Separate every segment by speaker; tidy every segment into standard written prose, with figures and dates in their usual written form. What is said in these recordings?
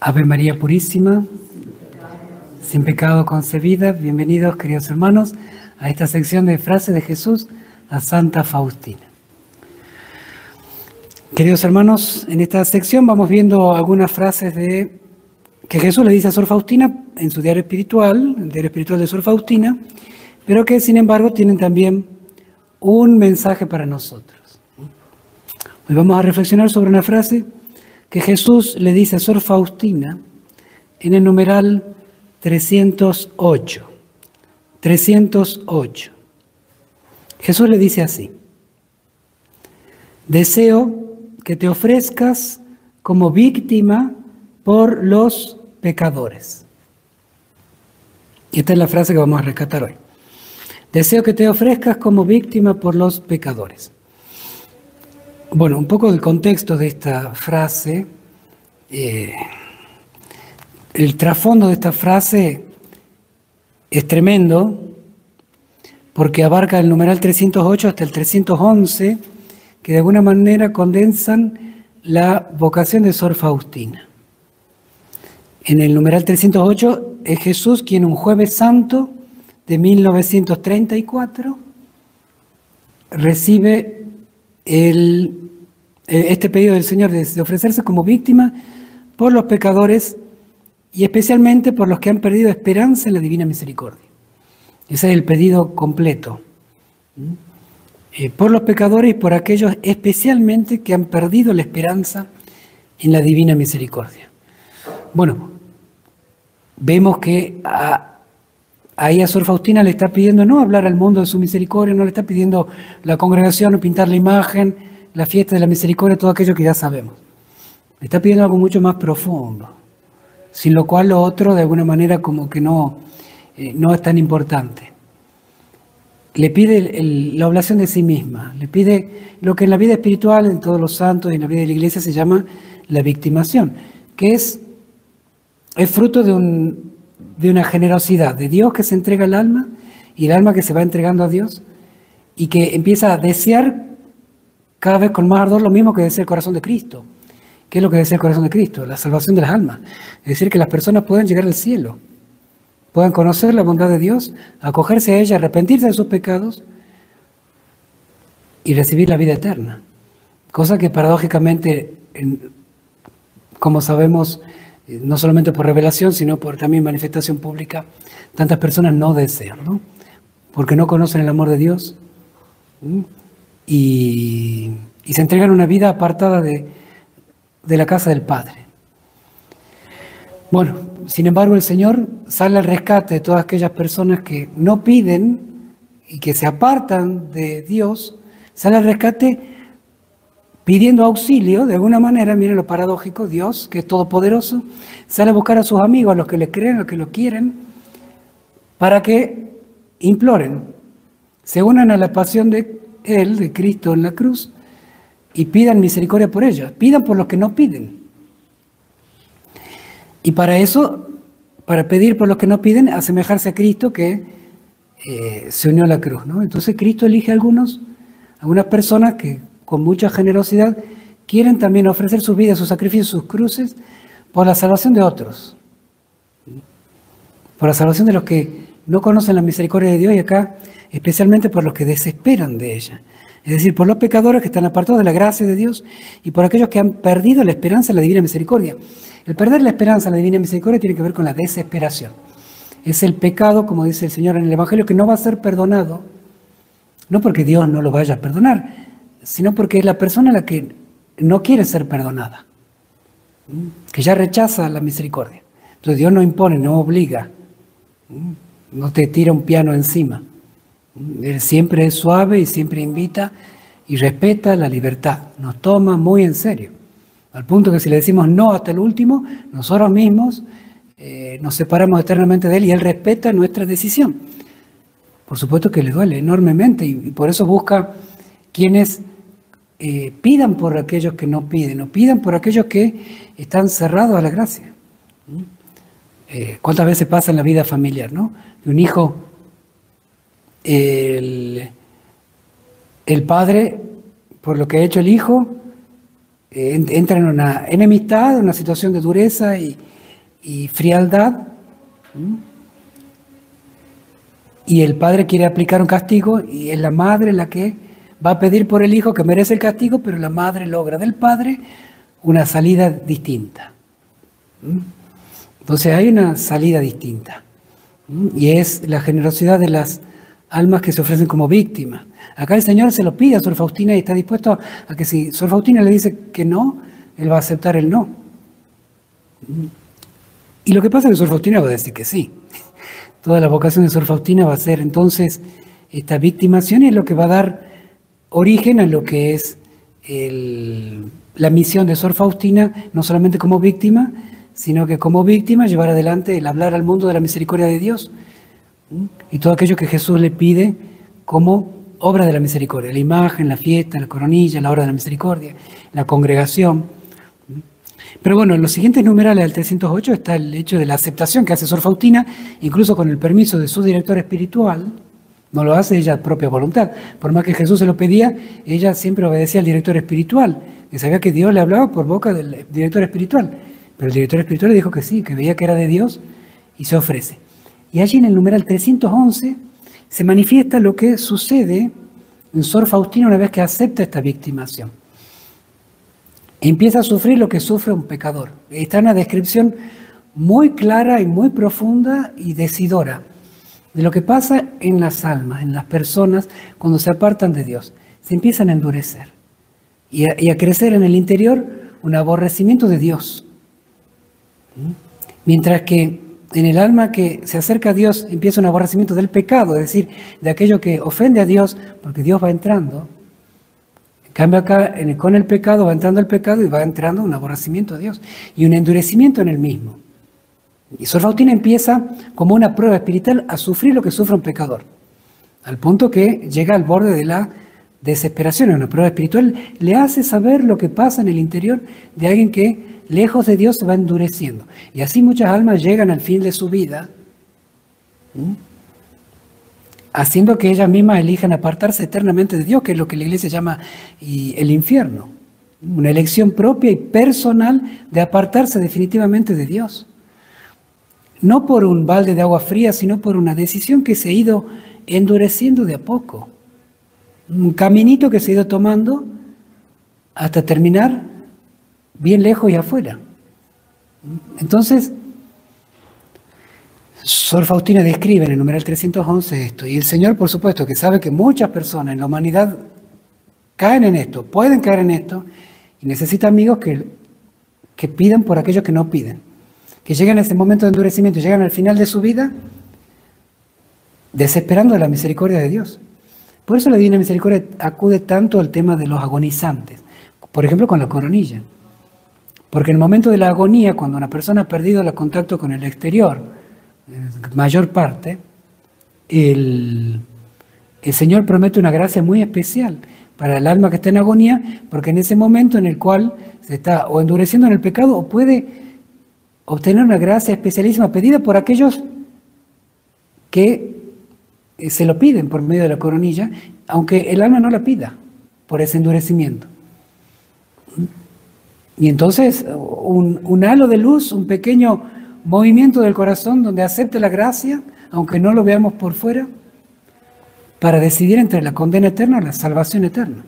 Speaker 1: Ave María Purísima, sin pecado concebida. Bienvenidos, queridos hermanos, a esta sección de frases de Jesús a Santa Faustina. Queridos hermanos, en esta sección vamos viendo algunas frases que Jesús le dice a Sor Faustina en su diario espiritual, el diario espiritual de Sor Faustina, pero que sin embargo tienen también un mensaje para nosotros. Hoy vamos a reflexionar sobre una frase que Jesús le dice a Sor Faustina en el numeral 308. 308. Jesús le dice así: deseo que te ofrezcas como víctima por los pecadores. Y esta es la frase que vamos a rescatar hoy. Deseo que te ofrezcas como víctima por los pecadores. Bueno, un poco del contexto de esta frase. El trasfondo de esta frase es tremendo porque abarca el numeral 308 hasta el 311, que de alguna manera condensan la vocación de Sor Faustina. En el numeral 308 es Jesús quien un jueves santo de 1934 recibe este pedido del Señor de ofrecerse como víctima por los pecadores y especialmente por los que han perdido esperanza en la divina misericordia. Ese es el pedido completo. Por los pecadores y por aquellos especialmente que han perdido la esperanza en la divina misericordia. Bueno, vemos que ahí a Sor Faustina le está pidiendo no hablar al mundo de su misericordia, no le está pidiendo la congregación o pintar la imagen, la fiesta de la misericordia, todo aquello que ya sabemos. Le está pidiendo algo mucho más profundo, sin lo cual lo otro de alguna manera como que no es tan importante. Le pide la oblación de sí misma, le pide lo que en la vida espiritual, en todos los santos y en la vida de la Iglesia se llama la victimación, que es fruto de una generosidad de Dios que se entrega al alma y el alma que se va entregando a Dios y que empieza a desear cada vez con más ardor lo mismo que desea el corazón de Cristo. ¿Qué es lo que desea el corazón de Cristo? La salvación de las almas. Es decir, que las personas puedan llegar al cielo, puedan conocer la bondad de Dios, acogerse a ella, arrepentirse de sus pecados y recibir la vida eterna. Cosa que paradójicamente, como sabemos, no solamente por revelación, sino por también manifestación pública, tantas personas no desean, ¿no? Porque no conocen el amor de Dios y se entregan a una vida apartada de la casa del Padre. Bueno, sin embargo, el Señor sale al rescate de todas aquellas personas que no piden y que se apartan de Dios, sale al rescate pidiendo auxilio, de alguna manera. Miren lo paradójico: Dios, que es todopoderoso, sale a buscar a sus amigos, a los que le creen, a los que lo quieren, para que imploren, se unan a la pasión de Él, de Cristo en la cruz, y pidan misericordia por ellos, pidan por los que no piden. Y para eso, para pedir por los que no piden, asemejarse a Cristo que se unió a la cruz, ¿no? Entonces Cristo elige a algunas personas que con mucha generosidad quieren también ofrecer sus vidas, sus sacrificios, sus cruces, por la salvación de otros, por la salvación de los que no conocen la misericordia de Dios y acá especialmente por los que desesperan de ella. Es decir, por los pecadores que están apartados de la gracia de Dios y por aquellos que han perdido la esperanza en la divina misericordia. El perder la esperanza en la divina misericordia tiene que ver con la desesperación. Es el pecado, como dice el Señor en el Evangelio, que no va a ser perdonado, no porque Dios no lo vaya a perdonar, sino porque es la persona la que no quiere ser perdonada, que ya rechaza la misericordia. Entonces Dios no impone, no obliga, no te tira un piano encima. Él siempre es suave y siempre invita y respeta la libertad. Nos toma muy en serio, al punto que si le decimos no hasta el último, nosotros mismos nos separamos eternamente de Él y Él respeta nuestra decisión. Por supuesto que le duele enormemente y por eso busca quienes pidan por aquellos que no piden, o pidan por aquellos que están cerrados a la gracia. ¿Cuántas veces pasa en la vida familiar, ¿no? Que un hijo, el padre, por lo que ha hecho el hijo, entra en una enemistad, en una situación de dureza y y frialdad, y el padre quiere aplicar un castigo y es la madre la que va a pedir por el hijo que merece el castigo, pero la madre logra del padre una salida distinta. Entonces hay una salida distinta, y es la generosidad de las almas que se ofrecen como víctimas. Acá el Señor se lo pide a Sor Faustina y está dispuesto a que si Sor Faustina le dice que no, Él va a aceptar el no. Y lo que pasa es que Sor Faustina va a decir que sí. Toda la vocación de Sor Faustina va a ser entonces esta victimación, y es lo que va a dar origen a lo que es la misión de Sor Faustina, no solamente como víctima, sino que como víctima llevar adelante el hablar al mundo de la misericordia de Dios y todo aquello que Jesús le pide como obra de la misericordia, la imagen, la fiesta, la coronilla, la hora de la misericordia, la congregación. Pero bueno, en los siguientes numerales del 308 está el hecho de la aceptación que hace Sor Faustina, incluso con el permiso de su director espiritual. No lo hace ella a propia voluntad. Por más que Jesús se lo pedía, ella siempre obedecía al director espiritual, que sabía que Dios le hablaba por boca del director espiritual. Pero el director espiritual le dijo que sí, que veía que era de Dios, y se ofrece. Y allí en el numeral 311 se manifiesta lo que sucede en Sor Faustina una vez que acepta esta victimación. Empieza a sufrir lo que sufre un pecador. Está una descripción muy clara y muy profunda y decidora de lo que pasa en las almas, en las personas, cuando se apartan de Dios. Se empiezan a endurecer y a crecer en el interior un aborrecimiento de Dios. Mientras que en el alma que se acerca a Dios empieza un aborrecimiento del pecado, es decir, de aquello que ofende a Dios, porque Dios va entrando. En cambio acá, con el pecado, va entrando el pecado y va entrando un aborrecimiento a Dios y un endurecimiento en el mismo. Y Sor Faustina empieza como una prueba espiritual a sufrir lo que sufre un pecador, al punto que llega al borde de la desesperación. Una prueba espiritual le hace saber lo que pasa en el interior de alguien que lejos de Dios se va endureciendo. Y así muchas almas llegan al fin de su vida, haciendo que ellas mismas elijan apartarse eternamente de Dios, que es lo que la Iglesia llama el infierno. Una elección propia y personal de apartarse definitivamente de Dios. No por un balde de agua fría, sino por una decisión que se ha ido endureciendo de a poco. Un caminito que se ha ido tomando hasta terminar bien lejos y afuera. Entonces, Sor Faustina describe en el numeral 311 esto, y el Señor, por supuesto, que sabe que muchas personas en la humanidad caen en esto, pueden caer en esto, y necesita amigos que pidan por aquellos que no piden, que lleguen a ese momento de endurecimiento, llegan al final de su vida desesperando de la misericordia de Dios. Por eso la Divina Misericordia acude tanto al tema de los agonizantes, por ejemplo con la coronilla. Porque en el momento de la agonía, cuando una persona ha perdido el contacto con el exterior, en mayor parte, el Señor promete una gracia muy especial para el alma que está en agonía, porque en ese momento en el cual se está o endureciendo en el pecado, o puede obtener una gracia especialísima pedida por aquellos que se lo piden por medio de la coronilla, aunque el alma no la pida por ese endurecimiento. Y entonces un halo de luz, un pequeño movimiento del corazón donde acepte la gracia, aunque no lo veamos por fuera, para decidir entre la condena eterna o la salvación eterna.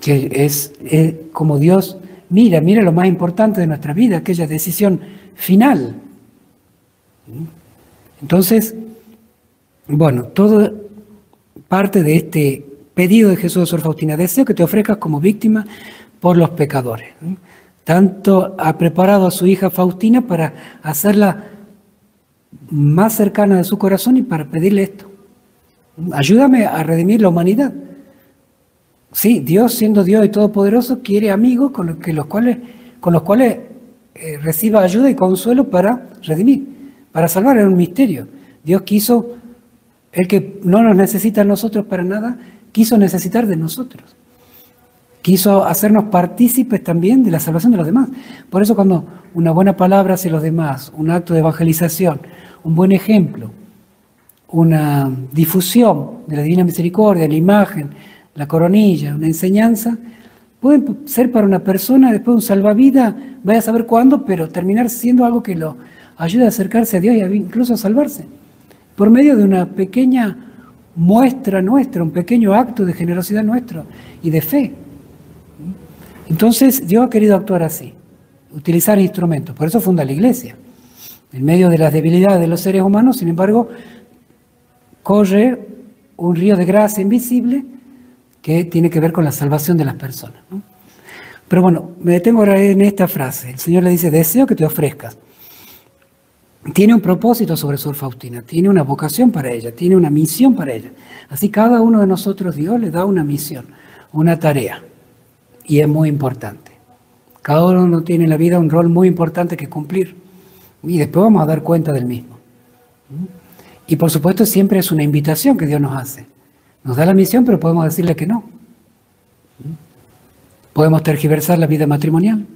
Speaker 1: Que es como Dios mira lo más importante de nuestra vida, aquella decisión final. Entonces, bueno, todo parte de este pedido de Jesús a Sor Faustina: deseo que te ofrezcas como víctima por los pecadores. Tanto ha preparado a su hija Faustina para hacerla más cercana de su corazón y para pedirle esto: ayúdame a redimir la humanidad. Sí, Dios, siendo Dios y Todopoderoso, quiere amigos con los cuales reciba ayuda y consuelo para redimir, para salvar. Es un misterio. Dios quiso, el que no nos necesita a nosotros para nada, quiso necesitar de nosotros. Quiso hacernos partícipes también de la salvación de los demás. Por eso cuando una buena palabra hacia los demás, un acto de evangelización, un buen ejemplo, una difusión de la Divina Misericordia, la imagen, la coronilla, una enseñanza, pueden ser para una persona después un salvavidas, vaya a saber cuándo, pero terminar siendo algo que lo ayude a acercarse a Dios y incluso a salvarse, por medio de una pequeña muestra nuestra, un pequeño acto de generosidad nuestro y de fe. Entonces Dios ha querido actuar así, utilizar instrumentos, por eso funda la iglesia. En medio de las debilidades de los seres humanos, sin embargo, corre un río de gracia invisible que tiene que ver con la salvación de las personas, ¿no? Pero bueno, me detengo ahora en esta frase. El Señor le dice, deseo que te ofrezcas. Tiene un propósito sobre Sor Faustina, tiene una vocación para ella, tiene una misión para ella. Así cada uno de nosotros, Dios le da una misión, una tarea, y es muy importante. Cada uno tiene en la vida un rol muy importante que cumplir, y después vamos a dar cuenta del mismo. Y por supuesto siempre es una invitación que Dios nos hace. Nos da la misión, pero podemos decirle que no. Podemos tergiversar la vida matrimonial,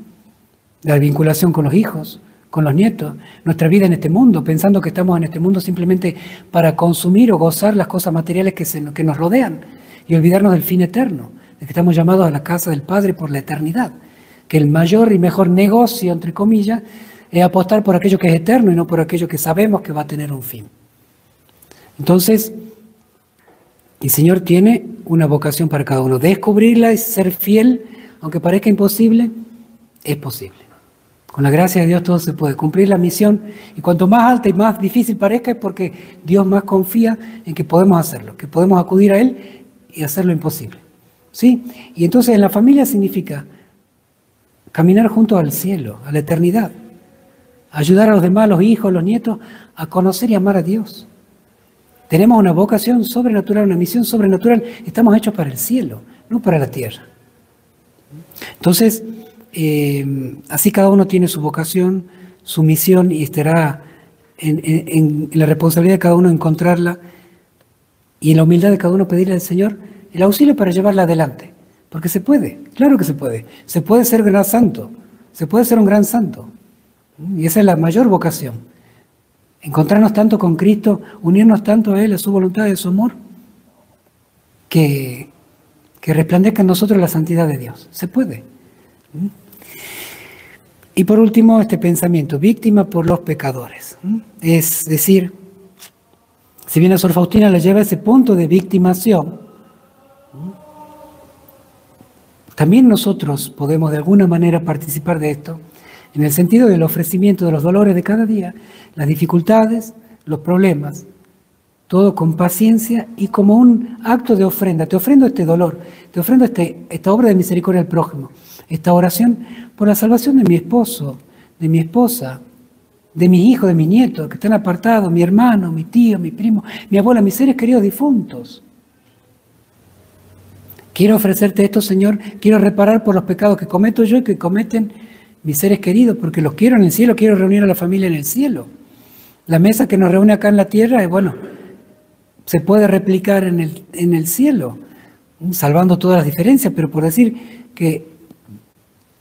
Speaker 1: la vinculación con los hijos, con los nietos, nuestra vida en este mundo, pensando que estamos en este mundo simplemente para consumir o gozar las cosas materiales que nos rodean y olvidarnos del fin eterno, de que estamos llamados a la casa del Padre por la eternidad, que el mayor y mejor negocio, entre comillas, es apostar por aquello que es eterno y no por aquello que sabemos que va a tener un fin. Entonces, el Señor tiene una vocación para cada uno. Descubrirla y ser fiel, aunque parezca imposible, es posible. Con la gracia de Dios todo se puede. Cumplir la misión, y cuanto más alta y más difícil parezca, es porque Dios más confía en que podemos hacerlo, que podemos acudir a Él y hacer lo imposible. ¿Sí? Y entonces en la familia significa caminar junto al cielo, a la eternidad. Ayudar a los demás, los hijos, los nietos, a conocer y amar a Dios. Tenemos una vocación sobrenatural, una misión sobrenatural. Estamos hechos para el cielo, no para la tierra. Entonces, así cada uno tiene su vocación, su misión, y estará en la responsabilidad de cada uno encontrarla y en la humildad de cada uno pedirle al Señor el auxilio para llevarla adelante. Porque se puede, claro que se puede. Se puede ser gran santo, se puede ser un gran santo. Y esa es la mayor vocación. Encontrarnos tanto con Cristo, unirnos tanto a Él, a su voluntad y a su amor, que resplandezca en nosotros la santidad de Dios. Se puede. Y por último, este pensamiento, víctima por los pecadores. Es decir, si bien a Sor Faustina le lleva a ese punto de victimación, también nosotros podemos de alguna manera participar de esto, en el sentido del ofrecimiento de los dolores de cada día, las dificultades, los problemas, todo con paciencia y como un acto de ofrenda. Te ofrendo este dolor, te ofrendo esta obra de misericordia al prójimo, esta oración por la salvación de mi esposo, de mi esposa, de mis hijos, de mis nietos que están apartados, mi hermano, mi tío, mi primo, mi abuela, mis seres queridos difuntos. Quiero ofrecerte esto, Señor, quiero reparar por los pecados que cometo yo y que cometen mis seres queridos, porque los quiero en el cielo, quiero reunir a la familia en el cielo. La mesa que nos reúne acá en la tierra, bueno, se puede replicar en el cielo, salvando todas las diferencias, pero por decir que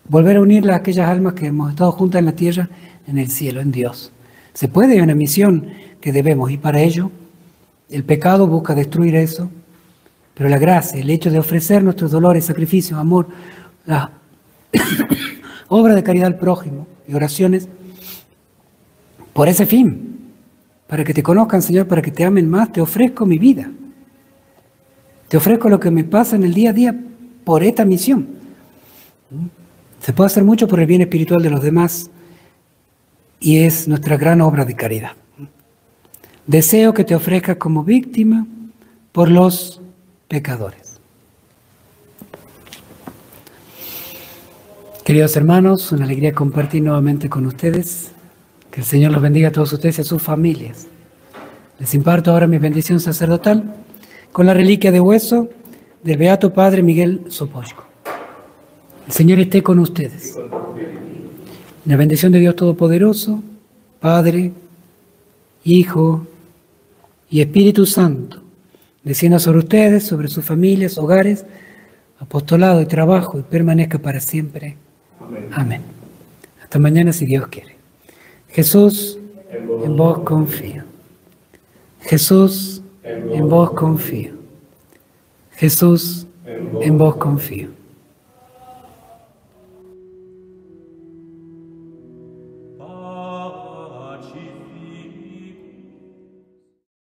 Speaker 1: volver a unir a aquellas almas que hemos estado juntas en la tierra, en el cielo, en Dios. Se puede, hay una misión que debemos, y para ello el pecado busca destruir eso, pero la gracia, el hecho de ofrecer nuestros dolores, sacrificios, amor, la obra de caridad al prójimo y oraciones, por ese fin, para que te conozcan, Señor, para que te amen más, te ofrezco mi vida. Te ofrezco lo que me pasa en el día a día por esta misión. Se puede hacer mucho por el bien espiritual de los demás y es nuestra gran obra de caridad. Deseo que te ofrezcas como víctima por los pecadores. Queridos hermanos, una alegría compartir nuevamente con ustedes. Que el Señor los bendiga a todos ustedes y a sus familias. Les imparto ahora mi bendición sacerdotal con la reliquia de hueso del Beato Padre Miguel Sopoćko. El Señor esté con ustedes. La bendición de Dios Todopoderoso, Padre, Hijo y Espíritu Santo, descienda sobre ustedes, sobre sus familias, hogares, apostolado y trabajo, y permanezca para siempre. Amén. Amén. Hasta mañana si Dios quiere. Jesús, en vos confío. Jesús, en vos confío. Jesús, en vos confío.